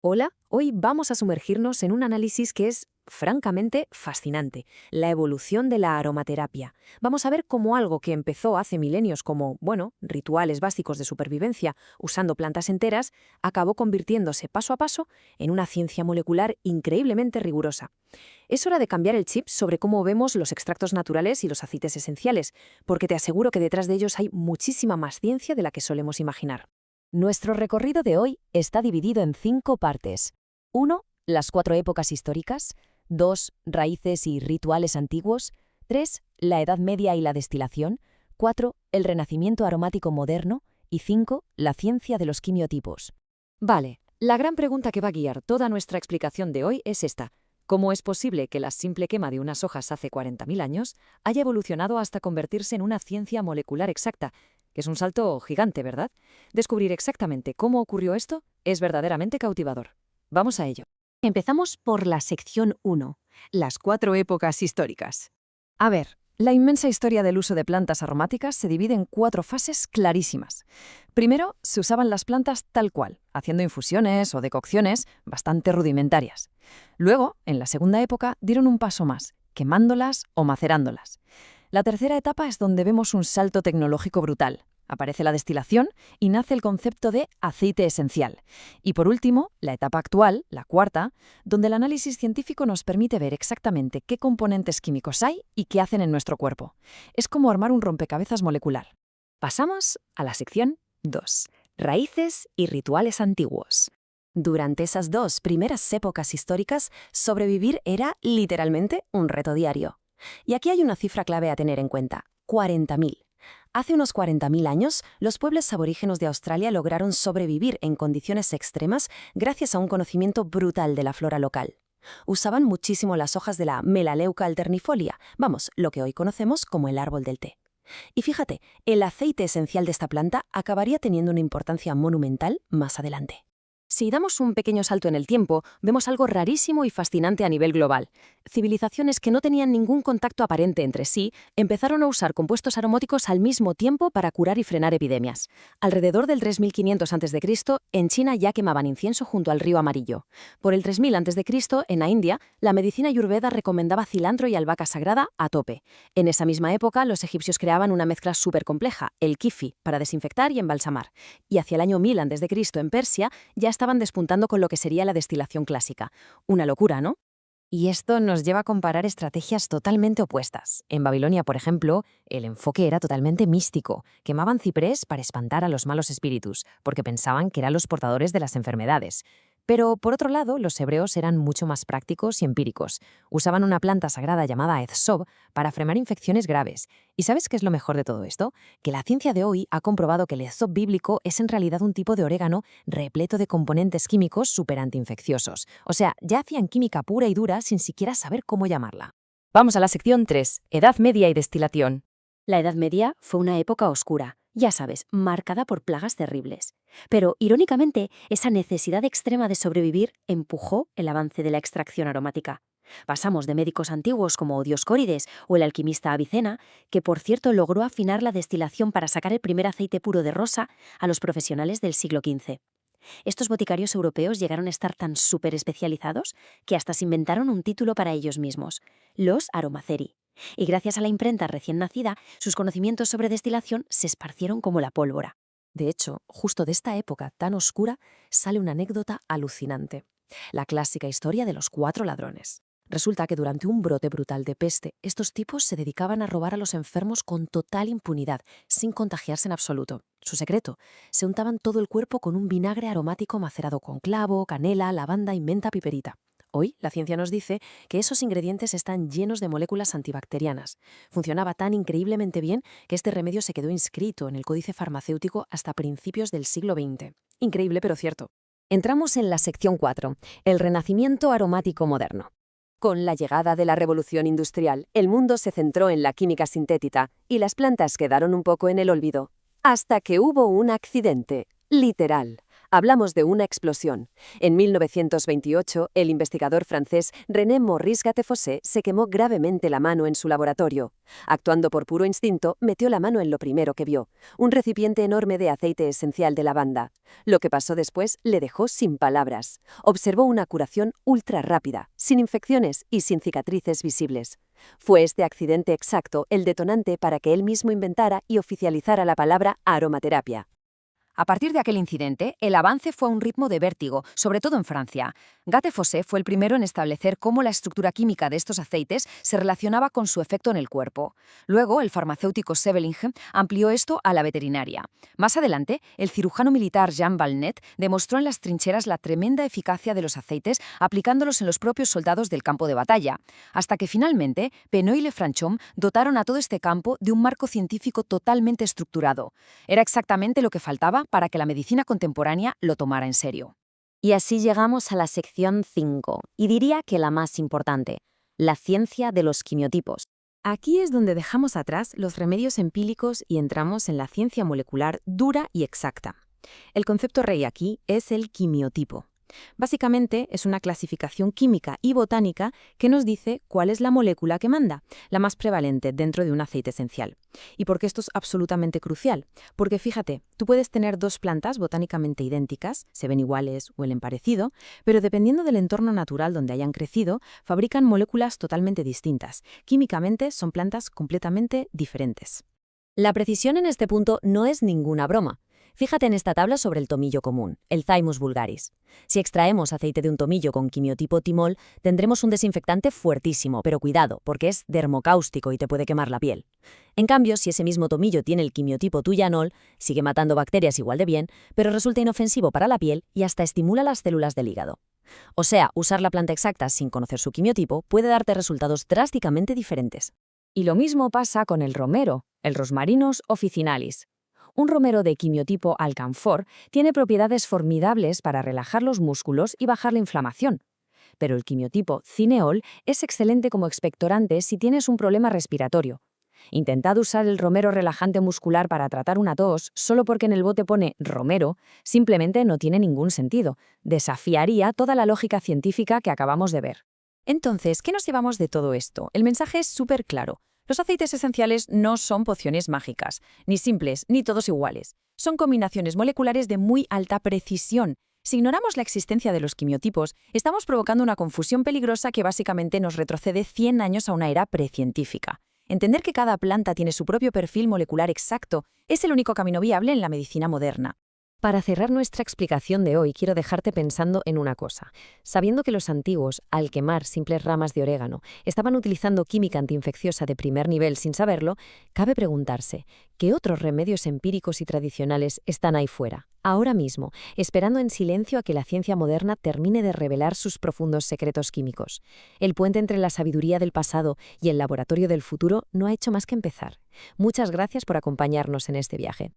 Hola, hoy vamos a sumergirnos en un análisis que es francamente fascinante, la evolución de la aromaterapia. Vamos a ver cómo algo que empezó hace milenios como, rituales básicos de supervivencia usando plantas enteras, acabó convirtiéndose paso a paso en una ciencia molecular increíblemente rigurosa. Es hora de cambiar el chip sobre cómo vemos los extractos naturales y los aceites esenciales, porque te aseguro que detrás de ellos hay muchísima más ciencia de la que solemos imaginar. Nuestro recorrido de hoy está dividido en 5 partes. 1. Las 4 épocas históricas. 2. Raíces y rituales antiguos. 3. La Edad Media y la destilación. 4. El Renacimiento aromático moderno. Y 5. La ciencia de los quimiotipos. Vale, la gran pregunta que va a guiar toda nuestra explicación de hoy es esta. ¿Cómo es posible que la simple quema de unas hojas hace 40.000 años haya evolucionado hasta convertirse en una ciencia molecular exacta? Que es un salto gigante, ¿verdad? Descubrir exactamente cómo ocurrió esto es verdaderamente cautivador. Vamos a ello. Empezamos por la sección 1, las 4 épocas históricas. A ver, la inmensa historia del uso de plantas aromáticas se divide en 4 fases clarísimas. Primero, se usaban las plantas tal cual, haciendo infusiones o decocciones bastante rudimentarias. Luego, en la segunda época, dieron un paso más, quemándolas o macerándolas. La tercera etapa es donde vemos un salto tecnológico brutal. Aparece la destilación y nace el concepto de aceite esencial. Y por último, la etapa actual, la cuarta, donde el análisis científico nos permite ver exactamente qué componentes químicos hay y qué hacen en nuestro cuerpo. Es como armar un rompecabezas molecular. Pasamos a la sección 2, raíces y rituales antiguos. Durante esas 2 primeras épocas históricas, sobrevivir era literalmente un reto diario. Y aquí hay una cifra clave a tener en cuenta, 40.000. Hace unos 40.000 años, los pueblos aborígenes de Australia lograron sobrevivir en condiciones extremas gracias a un conocimiento brutal de la flora local. Usaban muchísimo las hojas de la Melaleuca alternifolia, lo que hoy conocemos como el árbol del té. Y fíjate, el aceite esencial de esta planta acabaría teniendo una importancia monumental más adelante. Si damos un pequeño salto en el tiempo, vemos algo rarísimo y fascinante a nivel global. Civilizaciones que no tenían ningún contacto aparente entre sí empezaron a usar compuestos aromáticos al mismo tiempo para curar y frenar epidemias. Alrededor del 3500 a.C., en China ya quemaban incienso junto al río Amarillo. Por el 3000 a.C., en la India, la medicina ayurveda recomendaba cilantro y albahaca sagrada a tope. En esa misma época, los egipcios creaban una mezcla súper compleja, el kifi, para desinfectar y embalsamar. Y hacia el año 1000 a.C., en Persia, ya estaban despuntando con lo que sería la destilación clásica. Una locura, ¿no? Y esto nos lleva a comparar estrategias totalmente opuestas. En Babilonia, por ejemplo, el enfoque era totalmente místico. Quemaban ciprés para espantar a los malos espíritus, porque pensaban que eran los portadores de las enfermedades. Pero, por otro lado, los hebreos eran mucho más prácticos y empíricos. Usaban una planta sagrada llamada Ezsob para frenar infecciones graves. ¿Y sabes qué es lo mejor de todo esto? Que la ciencia de hoy ha comprobado que el Ezsob bíblico es en realidad un tipo de orégano repleto de componentes químicos súper antiinfecciosos. O sea, ya hacían química pura y dura sin siquiera saber cómo llamarla. Vamos a la sección 3, Edad Media y destilación. La Edad Media fue una época oscura, ya sabes, marcada por plagas terribles. Pero, irónicamente, esa necesidad extrema de sobrevivir empujó el avance de la extracción aromática. Pasamos de médicos antiguos como Dioscórides o el alquimista Avicena, que por cierto logró afinar la destilación para sacar el primer aceite puro de rosa, a los profesionales del siglo XV. Estos boticarios europeos llegaron a estar tan súper especializados que hasta se inventaron un título para ellos mismos, los aromaceri. Y gracias a la imprenta recién nacida, sus conocimientos sobre destilación se esparcieron como la pólvora. De hecho, justo de esta época tan oscura sale una anécdota alucinante. La clásica historia de los 4 ladrones. Resulta que durante un brote brutal de peste, estos tipos se dedicaban a robar a los enfermos con total impunidad, sin contagiarse en absoluto. Su secreto: se untaban todo el cuerpo con un vinagre aromático macerado con clavo, canela, lavanda y menta piperita. Hoy, la ciencia nos dice que esos ingredientes están llenos de moléculas antibacterianas. Funcionaba tan increíblemente bien que este remedio se quedó inscrito en el códice farmacéutico hasta principios del siglo XX. Increíble, pero cierto. Entramos en la sección 4, el Renacimiento aromático moderno. Con la llegada de la revolución industrial, el mundo se centró en la química sintética y las plantas quedaron un poco en el olvido. Hasta que hubo un accidente, literal. Hablamos de una explosión. En 1928, el investigador francés René Maurice Gattefossé se quemó gravemente la mano en su laboratorio. Actuando por puro instinto, metió la mano en lo primero que vio, un recipiente enorme de aceite esencial de lavanda. Lo que pasó después le dejó sin palabras. Observó una curación ultra rápida, sin infecciones y sin cicatrices visibles. Fue este accidente exacto el detonante para que él mismo inventara y oficializara la palabra aromaterapia. A partir de aquel incidente, el avance fue a un ritmo de vértigo, sobre todo en Francia. Gattefossé fue el primero en establecer cómo la estructura química de estos aceites se relacionaba con su efecto en el cuerpo. Luego, el farmacéutico Sebelingen amplió esto a la veterinaria. Más adelante, el cirujano militar Jean Valnet demostró en las trincheras la tremenda eficacia de los aceites aplicándolos en los propios soldados del campo de batalla, hasta que finalmente Penot y Lefranchon dotaron a todo este campo de un marco científico totalmente estructurado. Era exactamente lo que faltaba para que la medicina contemporánea lo tomara en serio. Y así llegamos a la sección 5, y diría que la más importante, la ciencia de los quimiotipos. Aquí es donde dejamos atrás los remedios empíricos y entramos en la ciencia molecular dura y exacta. El concepto rey aquí es el quimiotipo. Básicamente es una clasificación química y botánica que nos dice cuál es la molécula que manda, la más prevalente dentro de un aceite esencial. ¿Y por qué esto es absolutamente crucial? Porque fíjate, tú puedes tener dos plantas botánicamente idénticas, se ven iguales, huelen parecido, pero dependiendo del entorno natural donde hayan crecido, fabrican moléculas totalmente distintas. Químicamente son plantas completamente diferentes. La precisión en este punto no es ninguna broma. Fíjate en esta tabla sobre el tomillo común, el Thymus vulgaris. Si extraemos aceite de un tomillo con quimiotipo timol, tendremos un desinfectante fuertísimo, pero cuidado, porque es dermocáustico y te puede quemar la piel. En cambio, si ese mismo tomillo tiene el quimiotipo tuyanol, sigue matando bacterias igual de bien, pero resulta inofensivo para la piel y hasta estimula las células del hígado. O sea, usar la planta exacta sin conocer su quimiotipo puede darte resultados drásticamente diferentes. Y lo mismo pasa con el romero, el Rosmarinus officinalis. Un romero de quimiotipo alcanfor tiene propiedades formidables para relajar los músculos y bajar la inflamación. Pero el quimiotipo cineol es excelente como expectorante si tienes un problema respiratorio. Intentad usar el romero relajante muscular para tratar una tos solo porque en el bote pone romero, simplemente no tiene ningún sentido. Desafiaría toda la lógica científica que acabamos de ver. Entonces, ¿qué nos llevamos de todo esto? El mensaje es súper claro. Los aceites esenciales no son pociones mágicas, ni simples, ni todos iguales. Son combinaciones moleculares de muy alta precisión. Si ignoramos la existencia de los quimiotipos, estamos provocando una confusión peligrosa que básicamente nos retrocede 100 años a una era precientífica. Entender que cada planta tiene su propio perfil molecular exacto es el único camino viable en la medicina moderna. Para cerrar nuestra explicación de hoy, quiero dejarte pensando en una cosa. Sabiendo que los antiguos, al quemar simples ramas de orégano, estaban utilizando química antiinfecciosa de primer nivel sin saberlo, cabe preguntarse, ¿qué otros remedios empíricos y tradicionales están ahí fuera, ahora mismo, esperando en silencio a que la ciencia moderna termine de revelar sus profundos secretos químicos? El puente entre la sabiduría del pasado y el laboratorio del futuro no ha hecho más que empezar. Muchas gracias por acompañarnos en este viaje.